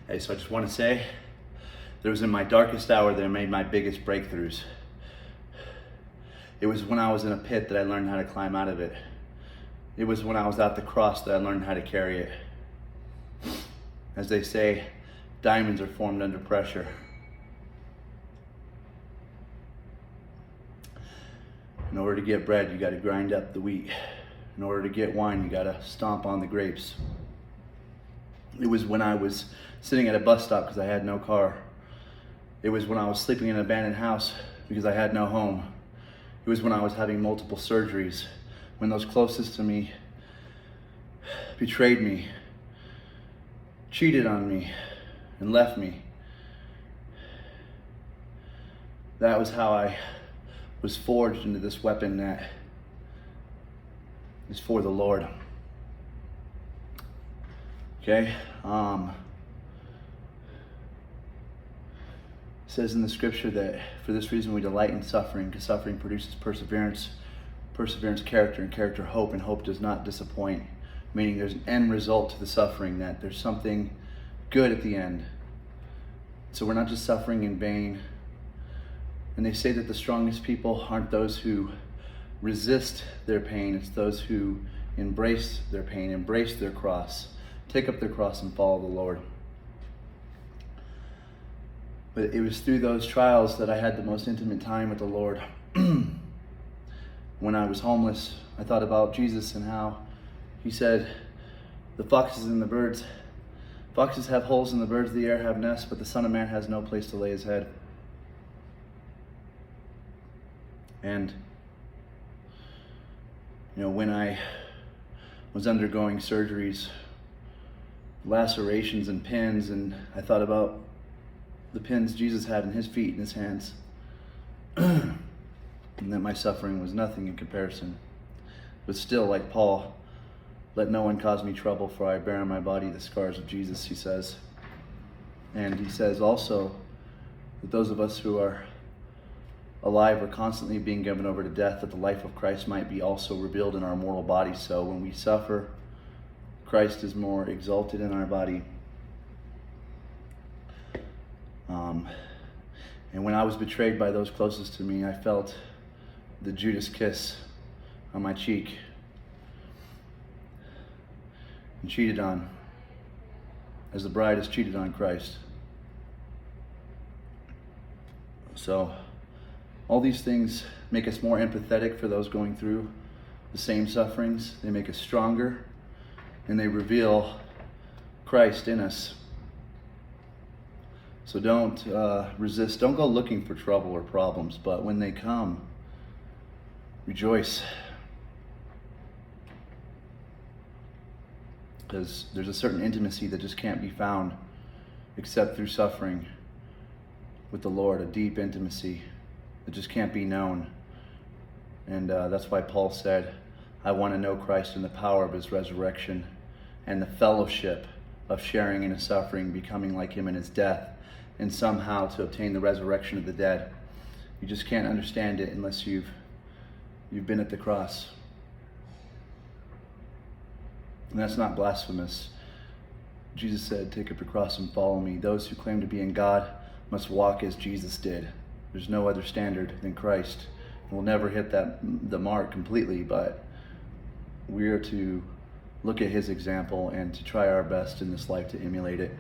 Hey, so I just want to say, that it was in my darkest hour that I made my biggest breakthroughs. It was when I was in a pit that I learned how to climb out of it. It was when I was at the cross that I learned how to carry it. As they say, diamonds are formed under pressure. In order to get bread, you got to grind up the wheat. In order to get wine, you got to stomp on the grapes. It was when I was sitting at a bus stop because I had no car. It was when I was sleeping in an abandoned house because I had no home. It was when I was having multiple surgeries, when those closest to me betrayed me, cheated on me, and left me. That was how I was forged into this weapon that is for the Lord. Okay? It says in the scripture that for this reason we delight in suffering, because suffering produces perseverance, perseverance character, and character hope, and hope does not disappoint. Meaning there's an end result to the suffering, that there's something good at the end. So we're not just suffering in vain. And they say that the strongest people aren't those who resist their pain, it's those who embrace their pain, embrace their cross, take up their cross and follow the Lord. But it was through those trials that I had the most intimate time with the Lord. When I was homeless, I thought about Jesus and how he said, the foxes and the birds, foxes have holes and the birds of the air have nests, but the Son of Man has no place to lay his head. And, when I was undergoing surgeries, lacerations and pins, and I thought about the pins Jesus had in his feet and his hands, and that my suffering was nothing in comparison. But still, like Paul, let no one cause me trouble, for I bear on my body the scars of Jesus, he says. And he says also that those of us who are alive are constantly being given over to death, that the life of Christ might be also revealed in our mortal body. So when we suffer, Christ is more exalted in our body. And when I was betrayed by those closest to me, I felt the Judas kiss on my cheek and cheated on, as the bride is cheated on Christ. So all these things make us more empathetic for those going through the same sufferings. They make us stronger, and they reveal Christ in us. So don't resist. Don't go looking for trouble or problems, but when they come, rejoice. Because there's a certain intimacy that just can't be found except through suffering with the Lord, a deep intimacy that just can't be known. And that's why Paul said, I want to know Christ in the power of his resurrection and the fellowship of sharing in his suffering, becoming like him in his death, and somehow to obtain the resurrection of the dead. You just can't understand it unless you've been at the cross. And that's not blasphemous. Jesus said, take up your cross and follow me. Those who claim to be in God must walk as Jesus did. There's no other standard than Christ. We'll never hit the mark completely, but we are to look at his example and to try our best in this life to emulate it.